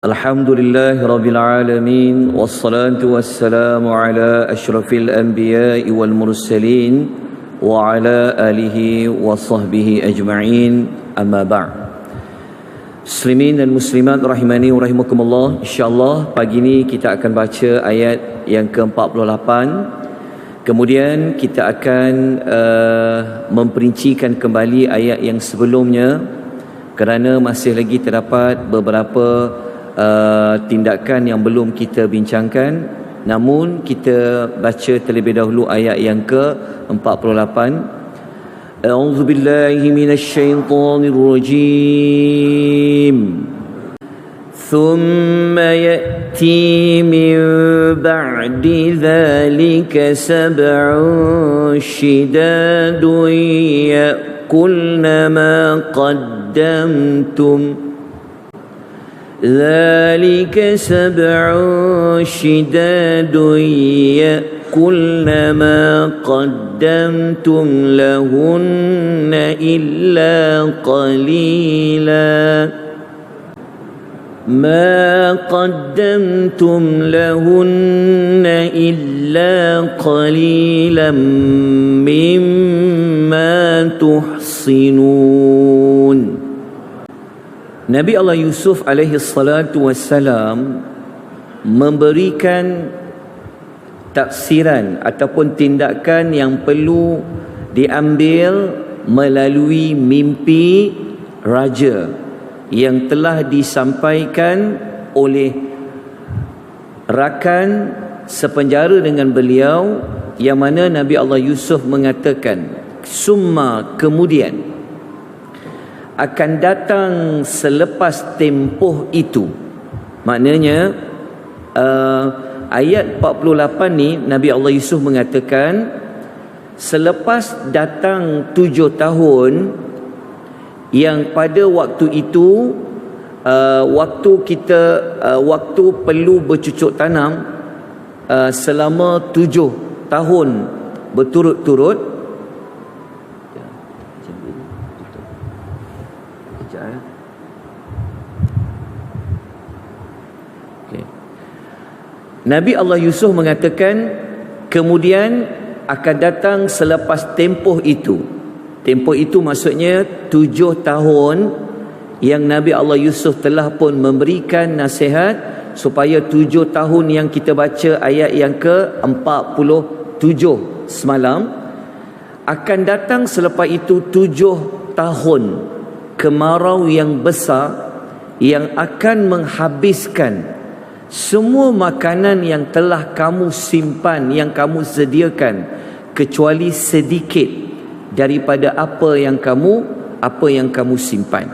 Alhamdulillahi Rabbil Alamin. Wassalatu wassalamu ala ashrafil anbiya'i wal mursalin wa ala alihi wa sahbihi ajma'in. Amma ba'd. Muslimin dan muslimat rahimani wa rahimakumullah. InsyaAllah pagi ini kita akan baca ayat yang ke-48. Kemudian kita akan memperincikan kembali ayat yang sebelumnya, kerana masih lagi terdapat beberapa tindakan yang belum kita bincangkan. Namun kita baca terlebih dahulu ayat yang ke-48. A'udzu billahi minasy syaithanir rajim. Thumma ya'ti min ba'di dzalika sab'un shidadun ya'kulna ma qaddamtum ذلك سبع شداد يأكلن ما قدمتم لهن إلا قليلا ما قدمتم لهن إلا قليلا مما تحصنون. Nabi Allah Yusuf alaihi salatu wassalam memberikan tafsiran ataupun tindakan yang perlu diambil melalui mimpi raja yang telah disampaikan oleh rakan sepenjara dengan beliau, yang mana Nabi Allah Yusuf mengatakan, summa, kemudian, akan datang selepas tempoh itu. Maknanya ayat 48 ni Nabi Allah Yusuf mengatakan, selepas datang 7 tahun yang pada waktu itu waktu perlu bercucuk tanam selama 7 tahun berturut-turut. Nabi Allah Yusuf mengatakan, kemudian akan datang selepas tempoh itu. Tempoh itu maksudnya 7 tahun yang Nabi Allah Yusuf telah pun memberikan nasihat supaya 7 tahun yang kita baca ayat yang ke-47 semalam, akan datang selepas itu 7 tahun kemarau yang besar yang akan menghabiskan semua makanan yang telah kamu simpan, yang kamu sediakan, kecuali sedikit daripada apa yang kamu simpan.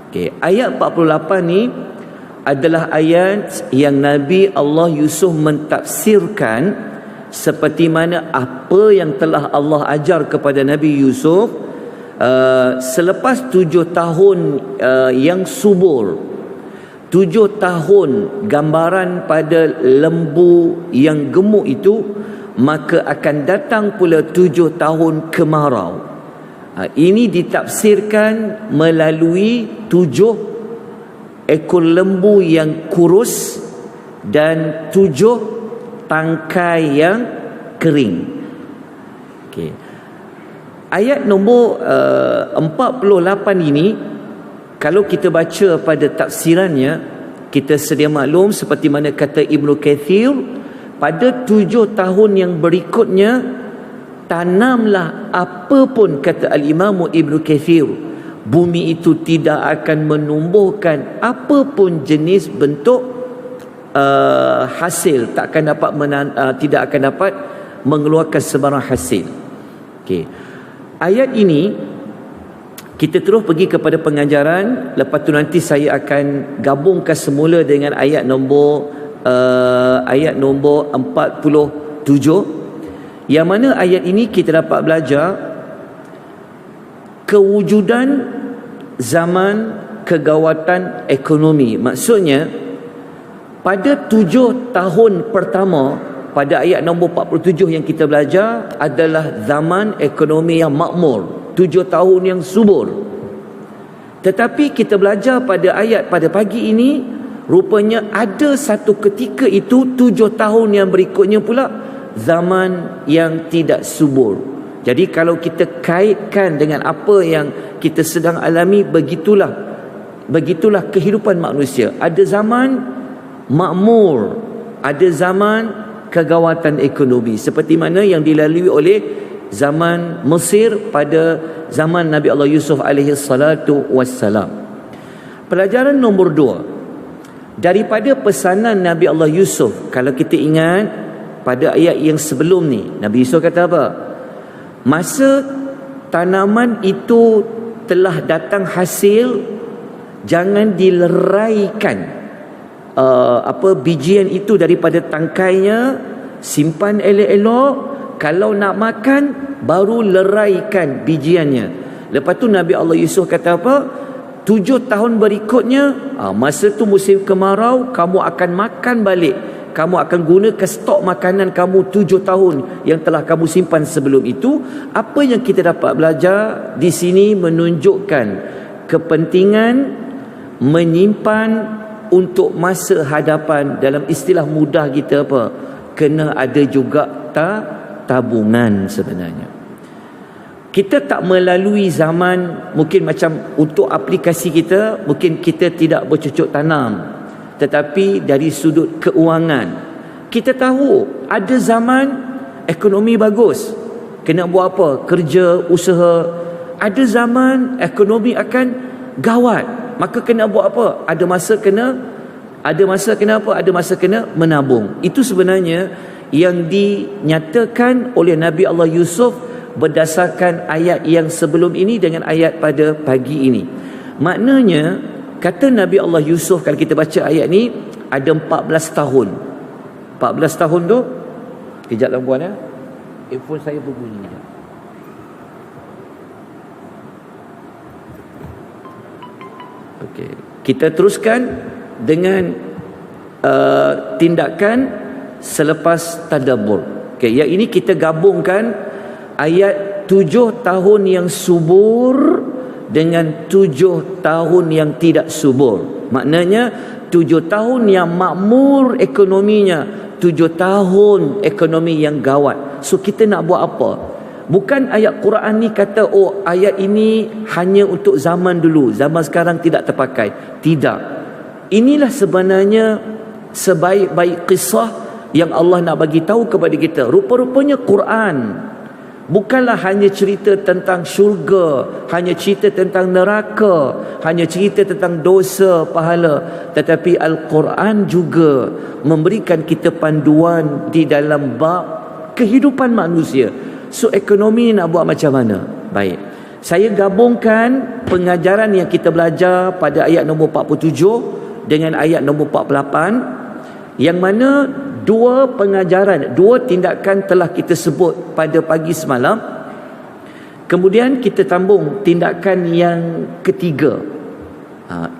Okey, ayat 48 ni adalah ayat yang Nabi Allah Yusuf mentafsirkan seperti mana apa yang telah Allah ajar kepada Nabi Yusuf selepas 7 tahun yang subur. 7 tahun gambaran pada lembu yang gemuk itu, maka akan datang pula 7 tahun kemarau. Ini ditafsirkan melalui 7 ekor lembu yang kurus dan 7 tangkai yang kering. Okay. Ayat nombor 48 ini, kalau kita baca pada tafsirannya, kita sedia maklum seperti mana kata Ibnu Kathir, pada 7 tahun yang berikutnya, tanamlah apa pun, kata Al-Imam Ibnu Kathir, bumi itu tidak akan menumbuhkan apa pun jenis bentuk hasil, tidak akan dapat mengeluarkan sebarang hasil. Okay. Ayat ini kita terus pergi kepada pengajaran. Lepas tu nanti saya akan gabungkan semula dengan ayat nombor 47, yang mana ayat ini kita dapat belajar kewujudan zaman kegawatan ekonomi. Maksudnya pada 7 tahun pertama, pada ayat nombor 47 yang kita belajar, adalah zaman ekonomi yang makmur, 7 tahun yang subur. Tetapi kita belajar pada ayat pada pagi ini, Rupanya ada satu ketika itu 7 tahun yang berikutnya pula zaman yang tidak subur. Jadi kalau kita kaitkan dengan apa yang kita sedang alami, begitulah kehidupan manusia. Ada zaman makmur, ada zaman kegawatan ekonomi, seperti mana yang dilalui oleh zaman Mesir pada zaman Nabi Allah Yusuf alaihi salatu wassalam. Pelajaran nombor 2 daripada pesanan Nabi Allah Yusuf, kalau kita ingat pada ayat yang sebelum ni, Nabi Yusuf kata apa? Masa tanaman itu telah datang hasil, jangan dileraikan bijian itu daripada tangkainya, simpan elok-elok, kalau nak makan baru leraikan bijiannya. Lepas tu Nabi Allah Yusuf kata apa? 7 tahun berikutnya, masa tu musim kemarau, kamu akan makan balik, kamu akan gunakan stok makanan kamu 7 tahun yang telah kamu simpan sebelum itu. Apa yang kita dapat belajar di sini menunjukkan kepentingan menyimpan untuk masa hadapan. Dalam istilah mudah kita apa? Kena ada juga tabungan sebenarnya. Kita tak melalui zaman, mungkin macam untuk aplikasi kita, mungkin kita tidak bercocok tanam, tetapi dari sudut keuangan kita tahu ada zaman ekonomi bagus, kena buat apa? Kerja, usaha. Ada zaman ekonomi akan gawat, maka kena buat apa? Ada masa kena apa? Ada masa kena menabung. Itu sebenarnya yang dinyatakan oleh Nabi Allah Yusuf berdasarkan ayat yang sebelum ini dengan ayat pada pagi ini. Maknanya, kata Nabi Allah Yusuf, kalau kita baca ayat ni, ada 14 tahun. 14 tahun tu, kejap lah puan ya, handphone saya berbunyi. Okey, kita teruskan dengan tindakan selepas tadabbur. Okey, yang ini kita gabungkan ayat 7 tahun yang subur dengan 7 tahun yang tidak subur. Maknanya 7 tahun yang makmur ekonominya, 7 tahun ekonomi yang gawat. So kita nak buat apa? Bukan ayat Quran ni kata, oh ayat ini hanya untuk zaman dulu, zaman sekarang tidak terpakai. Tidak. Inilah sebenarnya sebaik-baik kisah yang Allah nak bagi tahu kepada kita. Rupa-rupanya Quran bukanlah hanya cerita tentang syurga, hanya cerita tentang neraka, hanya cerita tentang dosa, pahala, tetapi Al-Quran juga memberikan kita panduan di dalam bab kehidupan manusia. So ekonomi nak buat macam mana? Baik, saya gabungkan pengajaran yang kita belajar pada ayat nombor 47 dengan ayat nombor 48, yang mana dua pengajaran, dua tindakan telah kita sebut pada pagi semalam. Kemudian kita tambung tindakan yang ketiga.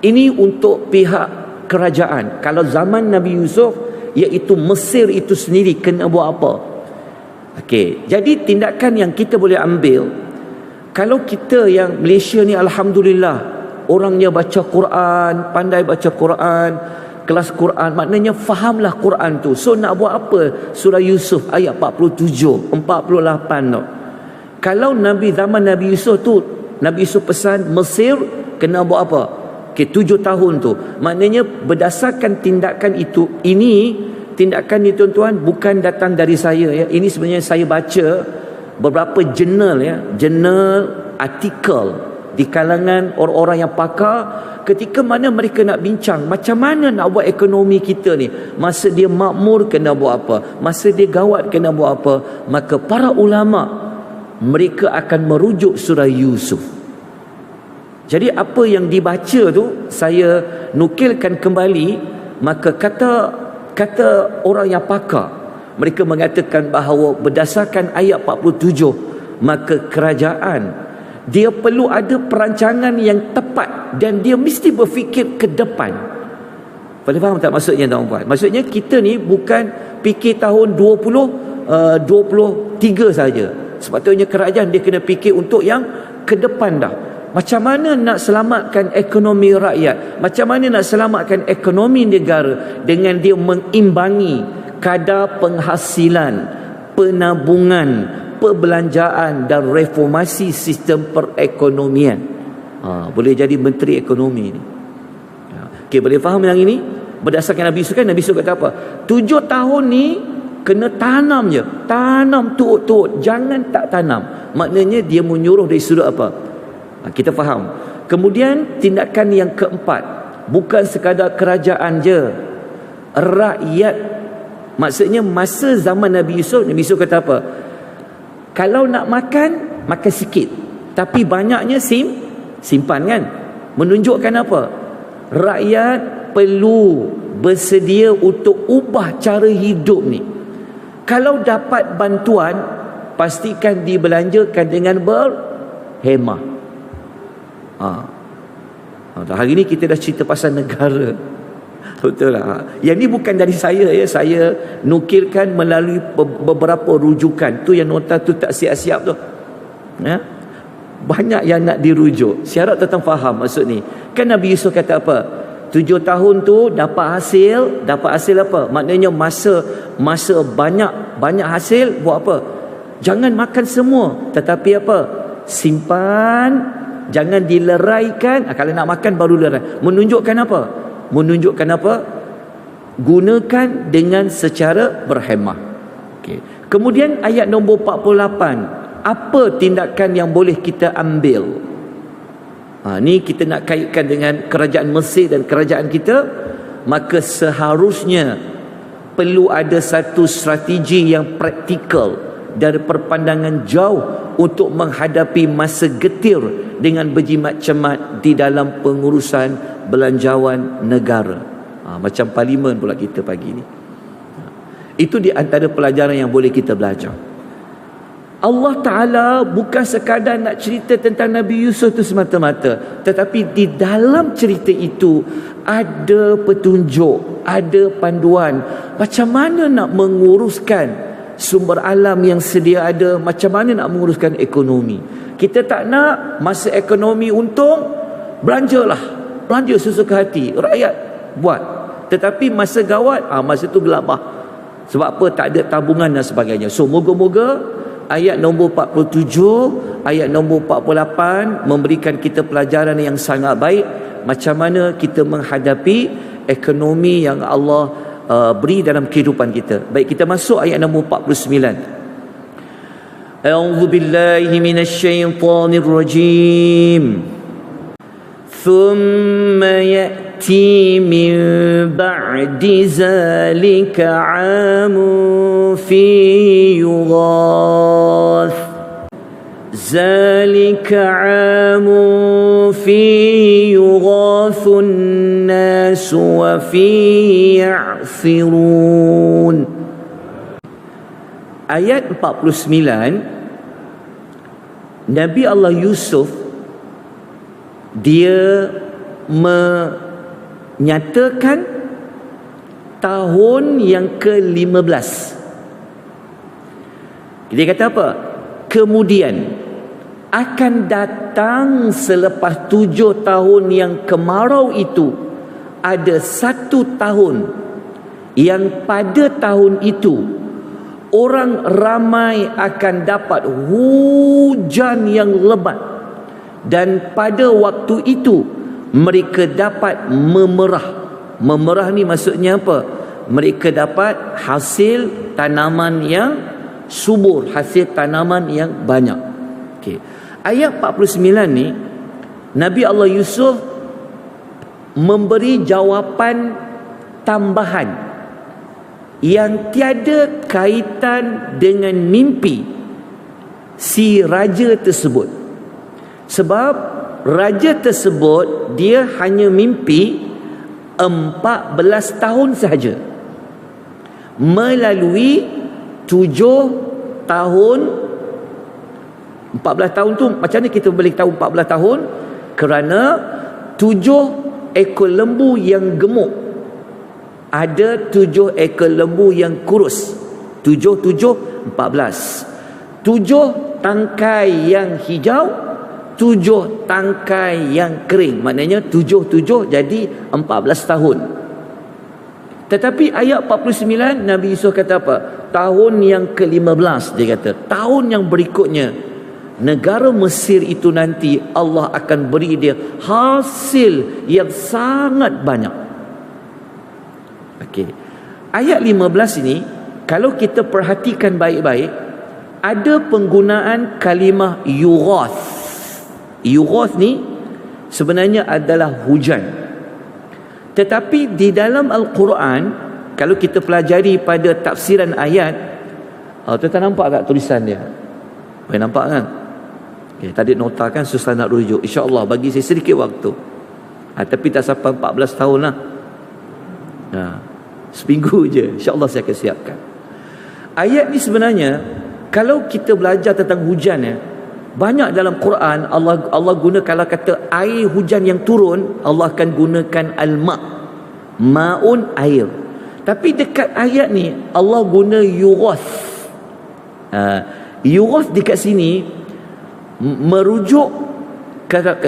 Ini untuk pihak kerajaan. Kalau zaman Nabi Yusuf, iaitu Mesir itu sendiri, kena buat apa? Okey, jadi tindakan yang kita boleh ambil, kalau kita yang Malaysia ni alhamdulillah, orangnya baca Quran, pandai baca Quran, kelas Quran, maknanya fahamlah Quran tu. So nak buat apa? Surah Yusuf ayat 47, 48 tu. Kalau zaman Nabi Yusuf tu, Nabi Yusuf pesan Mesir kena buat apa? Okay, 7 tahun tu. Maknanya berdasarkan tindakan itu, tindakan ni tuan-tuan bukan datang dari saya ya. Ini sebenarnya saya baca beberapa jurnal ya, jurnal artikel di kalangan orang-orang yang pakar, ketika mana mereka nak bincang macam mana nak buat ekonomi kita ni, masa dia makmur kena buat apa, masa dia gawat kena buat apa, maka para ulama mereka akan merujuk surah Yusuf. Jadi apa yang dibaca tu saya nukilkan kembali. Maka kata orang yang pakar, mereka mengatakan bahawa berdasarkan ayat 47, maka kerajaan dia perlu ada perancangan yang tepat dan dia mesti berfikir ke depan. Boleh faham tak maksudnya tuan-tuan? Maksudnya kita ni bukan fikir tahun 23 saja. Sepatutnya kerajaan dia kena fikir untuk yang ke depan dah. macam mana nak selamatkan ekonomi rakyat, macam mana nak selamatkan ekonomi negara dengan dia mengimbangi kadar penghasilan, penabungan, perbelanjaan dan reformasi sistem perekonomian. Boleh jadi menteri ekonomi ni. Okey, boleh faham yang ini? Berdasarkan Nabi Yusuf kan, Nabi Yusuf kata apa? 7 tahun ni kena tanam je. Tanam turut-turut, jangan tak tanam. Maknanya dia menyuruh dari sudut apa? Kita faham. Kemudian tindakan yang keempat, bukan sekadar kerajaan je, rakyat. Maksudnya masa zaman Nabi Yusuf kata apa? Kalau nak makan, makan sikit, tapi banyaknya simpan kan. Menunjukkan apa? Rakyat perlu bersedia untuk ubah cara hidup ni. Kalau dapat bantuan, pastikan dibelanjakan dengan berhemah. Hari ni kita dah cerita pasal negara. Betul lah. Yang ni bukan dari saya ya. Saya nukilkan melalui beberapa rujukan. Tu yang nota tu tak siap-siap tu. Ya? Banyak yang nak dirujuk. Syarat tentang faham maksud ni. Kan Nabi Yusuf kata apa? 7 tahun tu dapat hasil apa? Maknanya masa banyak hasil, buat apa? Jangan makan semua, tetapi apa? Simpan, jangan dileraikan. Kalau nak makan baru lerai. Menunjukkan apa? Gunakan dengan secara berhemah. Okay. Kemudian ayat nombor 48, apa tindakan yang boleh kita ambil? Ni kita nak kaitkan dengan kerajaan Mesir dan kerajaan kita. Maka seharusnya perlu ada satu strategi yang praktikal dari perpandangan jauh untuk menghadapi masa getir dengan berjimat cermat di dalam pengurusan belanjawan negara. Macam parlimen pula kita pagi ni. Itu di antara pelajaran yang boleh kita belajar. Allah Ta'ala bukan sekadar nak cerita tentang Nabi Yusuf itu semata-mata, tetapi di dalam cerita itu ada petunjuk, ada panduan macam mana nak menguruskan sumber alam yang sedia ada, macam mana nak menguruskan ekonomi. Kita tak nak masa ekonomi untung, belanja sesuka hati, rakyat buat. Tetapi masa gawat, masa tu gelabah. Sebab apa? Tak ada tabungan dan sebagainya. So moga-moga ayat nombor 47, ayat nombor 48 memberikan kita pelajaran yang sangat baik macam mana kita menghadapi ekonomi yang Allah beri dalam kehidupan kita. Baik, kita masuk ayat nombor 49. A'udzu billahi minasyaitonir rajim. Thumma ya'ti min ba'di zalika 'amun fi yughath. Zalika 'amun fi yughathun nas wa fi ya'sirun. Ayat 49, Nabi Allah Yusuf dia menyatakan tahun yang ke-15. Dia kata apa? Kemudian akan datang selepas 7 tahun yang kemarau itu, ada 1 tahun yang pada tahun itu orang ramai akan dapat hujan yang lebat. Dan pada waktu itu mereka dapat memerah. Memerah ni maksudnya apa? Mereka dapat hasil tanaman yang subur, hasil tanaman yang banyak. Okay. Ayat 49 ni Nabi Allah Yusuf memberi jawapan tambahan yang tiada kaitan dengan mimpi si raja tersebut. Sebab raja tersebut dia hanya mimpi 14 tahun sahaja, melalui 7 tahun. 14 tahun tu macam mana kita boleh tahu 14 tahun? Kerana 7 ekor lembu yang gemuk, ada 7 ekor lembu yang kurus. 7, 14. 7 tangkai yang hijau, 7 tangkai yang kering. Maknanya 7 jadi 14 tahun. Tetapi ayat 49 Nabi Yusuf kata apa? Tahun yang ke-15, dia kata, tahun yang berikutnya negara Mesir itu nanti Allah akan beri dia hasil yang sangat banyak. Okey. Ayat 15 ini kalau kita perhatikan baik-baik, ada penggunaan kalimah yughath. Yughath ni sebenarnya adalah hujan. Tetapi di dalam Al-Quran, kalau kita pelajari pada tafsiran ayat, tuan-tuan nampak tak tulisan dia? Boleh nampak kan? Okay, tadi nota kan, susah nak rujuk. InsyaAllah bagi saya sedikit waktu. Tapi tak sampai 14 tahun lah. Seminggu je, InsyaAllah saya akan siapkan. Ayat ni sebenarnya, kalau kita belajar tentang hujan, banyak dalam Quran Allah guna, kalau kata air hujan yang turun, Allah akan gunakan ma'un, air. Tapi dekat ayat ni Allah guna yughath. Yughath dekat sini merujuk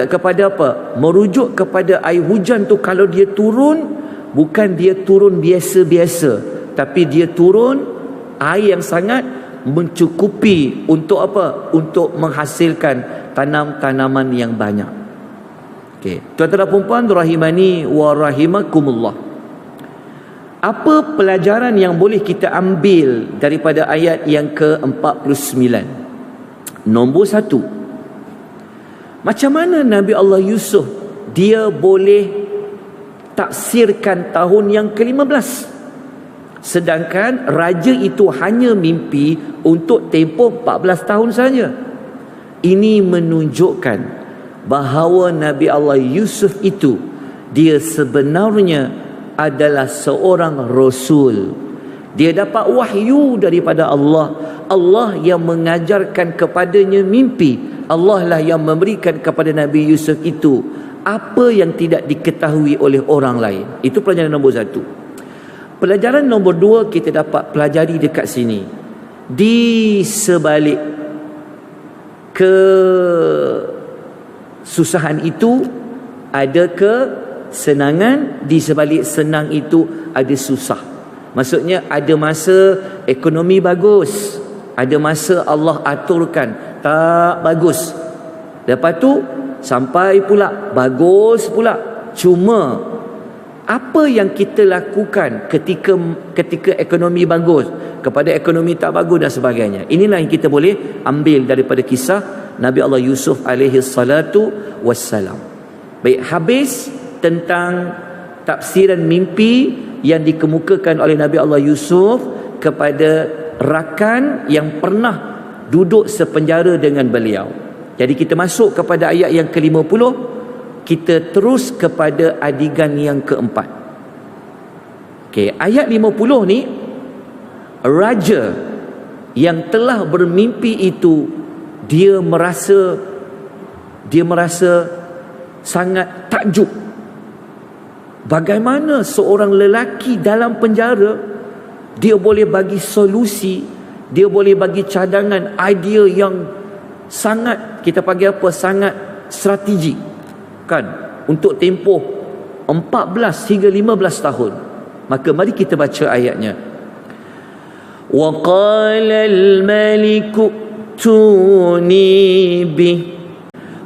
kepada apa? Merujuk kepada air hujan tu, kalau dia turun, bukan dia turun biasa-biasa, tapi dia turun air yang sangat mencukupi untuk apa? Untuk menghasilkan tanam-tanaman yang banyak. Okey, tuan-tuan dan puan-puan rahimani wa rahimakumullah. Apa pelajaran yang boleh kita ambil daripada ayat yang ke-49? Nombor 1, macam mana Nabi Allah Yusuf dia boleh taksirkan tahun yang ke-15, sedangkan raja itu hanya mimpi untuk tempoh 14 tahun saja. Ini menunjukkan bahawa Nabi Allah Yusuf itu, dia sebenarnya adalah seorang rasul. Dia dapat wahyu daripada Allah. Allah yang mengajarkan kepadanya mimpi. Allah lah yang memberikan kepada Nabi Yusuf itu apa yang tidak diketahui oleh orang lain. Itu pelajaran nombor 1. Pelajaran nombor 2 kita dapat pelajari dekat sini. Di sebalik kesusahan itu ada kesenangan, di sebalik senang itu ada susah. Maksudnya ada masa ekonomi bagus, ada masa Allah aturkan tak bagus. Lepas tu sampai pula bagus pula. Cuma apa yang kita lakukan ketika ekonomi bagus, kepada ekonomi tak bagus dan sebagainya. Inilah yang kita boleh ambil daripada kisah Nabi Allah Yusuf alaihi salatu wassalam. Baik, habis tentang tafsiran mimpi yang dikemukakan oleh Nabi Allah Yusuf kepada rakan yang pernah duduk sepenjara dengan beliau. Jadi kita masuk kepada ayat yang ke-50. Kita terus kepada adegan yang keempat. Okey, ayat 50 ni, raja yang telah bermimpi itu dia merasa sangat takjub. Bagaimana seorang lelaki dalam penjara dia boleh bagi solusi, dia boleh bagi cadangan, idea yang sangat, kita panggil apa, sangat strategik kan, untuk tempoh 14 hingga 15 tahun. Maka mari kita baca ayatnya. Wa qala al-maliku tuni bih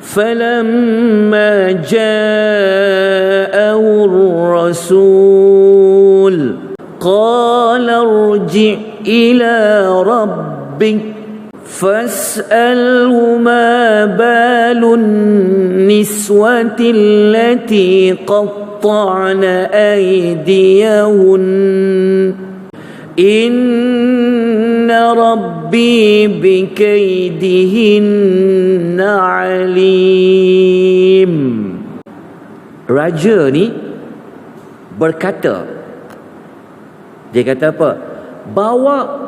falamma ja'ahu ar-rasul qala irji' ila rabbik fas'alhu ma balun niswati allati qatta'na aydiyahun inna rabbi bikaidihinna alim. Raja ni berkata, dia kata apa? Bawa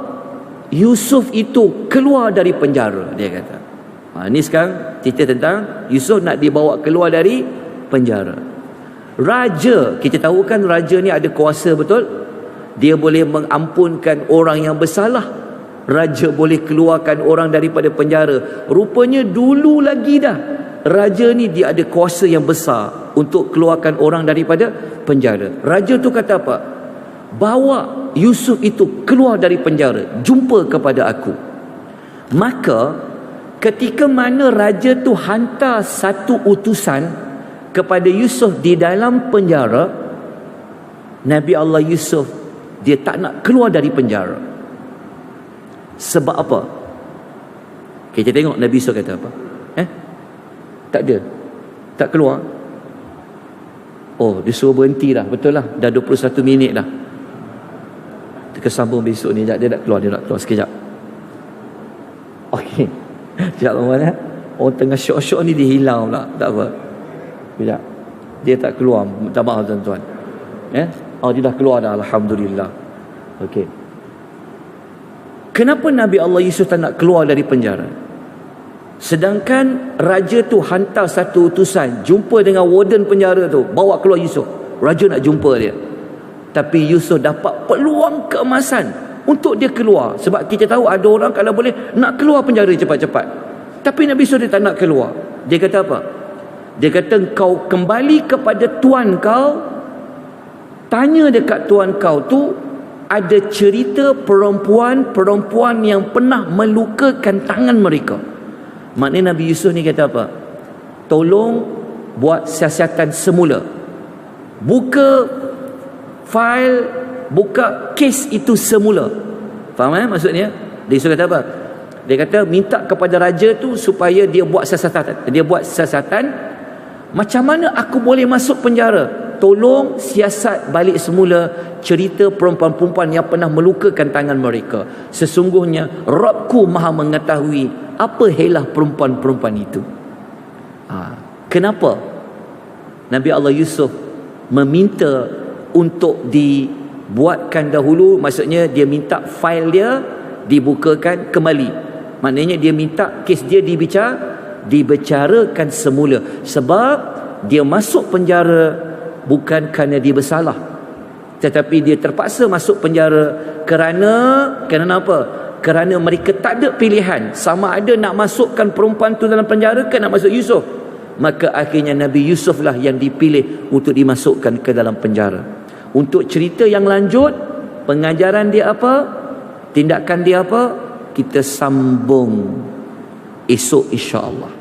Yusuf itu keluar dari penjara, dia kata. Ini sekarang cerita tentang Yusuf nak dibawa keluar dari penjara. Raja, kita tahu kan raja ni ada kuasa, betul? Dia boleh mengampunkan orang yang bersalah. Raja boleh keluarkan orang daripada penjara. Rupanya dulu lagi dah raja ni dia ada kuasa yang besar untuk keluarkan orang daripada penjara. Raja tu kata apa? Bawa Yusuf itu keluar dari penjara, jumpa kepada aku. Maka ketika mana raja tu hantar satu utusan kepada Yusuf di dalam penjara, Nabi Allah Yusuf dia tak nak keluar dari penjara. Sebab apa? Kita tengok Nabi Yusuf kata apa? Tak ada, tak keluar. Oh, dia suruh berhenti dah. Betul lah, dah 21 minit dah. Kita sambung besok ni. Dia nak keluar sekejap. Okey. Sekejap tuan-tuan. Orang tengah syok-syok ni dia hilang pula. Tak apa. Sekejap. Dia tak keluar. Minta maaf tuan-tuan. Oh, dia dah keluar dah. Alhamdulillah. Okey. Kenapa Nabi Allah Yusuf tak nak keluar dari penjara? Sedangkan raja tu hantar satu utusan jumpa dengan warden penjara tu, bawa keluar Yusuf. Raja nak jumpa dia, tapi Yusuf dapat peluang keemasan untuk dia keluar. Sebab kita tahu ada orang kalau boleh nak keluar penjara cepat-cepat, tapi Nabi Yusuf dia tak nak keluar. Dia kata apa? Dia kata, kau kembali kepada tuan kau, tanya dekat tuan kau tu ada cerita perempuan yang pernah melukakan tangan mereka. Maknanya Nabi Yusuf ni kata apa? Tolong buat siasatan semula. Buka file, buka kes itu semula. Faham maksudnya? Dia Yusuf kata apa? Dia kata minta kepada raja tu supaya dia buat siasatan. Macam mana aku boleh masuk penjara? Tolong siasat balik semula cerita perempuan-perempuan yang pernah melukakan tangan mereka. Sesungguhnya Rabbku maha mengetahui apa helah perempuan-perempuan itu. Kenapa Nabi Allah Yusuf meminta untuk dibuatkan dahulu? Maksudnya dia minta fail dia dibukakan kembali. Maknanya dia minta kes dia dibicarakan semula. Sebab dia masuk penjara bukan kerana dia bersalah, tetapi dia terpaksa masuk penjara kerana apa? Kerana mereka tak ada pilihan, sama ada nak masukkan perempuan tu dalam penjara ke nak masuk Yusuf. Maka akhirnya Nabi Yusuf lah yang dipilih untuk dimasukkan ke dalam penjara. Untuk cerita yang lanjut, pengajaran dia apa, tindakan dia apa, kita sambung esok insya-Allah.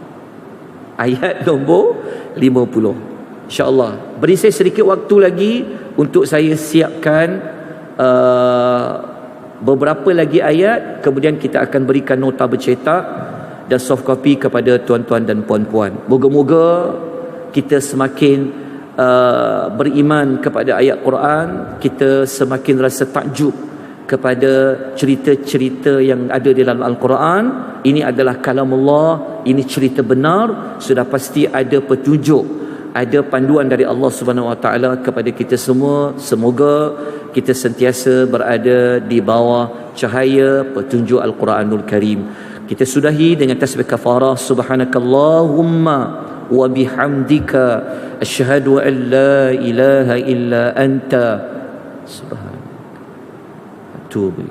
Ayat nombor 50 insya-Allah. Beri saya sedikit waktu lagi untuk saya siapkan beberapa lagi ayat, kemudian kita akan berikan nota bercetak dan soft copy kepada tuan-tuan dan puan-puan. Moga-moga kita semakin beriman kepada ayat Quran, kita semakin rasa takjub kepada cerita-cerita yang ada di dalam Al-Quran. Ini adalah kalamullah, ini cerita benar, sudah pasti ada petunjuk, ada panduan dari Allah Subhanahu Wa Taala kepada kita semua. Semoga kita sentiasa berada di bawah cahaya petunjuk Al-Quranul Karim. Kita sudahi dengan tasbih kafarah. Subhanakallahumma wa bihamdika asyhadu an la ilaha illa anta subhanaka atubu.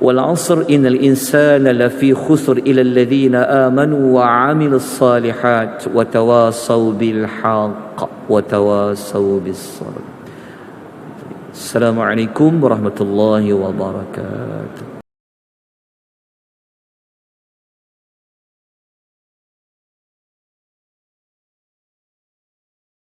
والعصر إن الإنسان لفي خسر إلى الذين آمنوا وعملوا الصالحات وتواصوا بالحق وتواصوا بالصبر. السلام عليكم ورحمة الله وبركاته.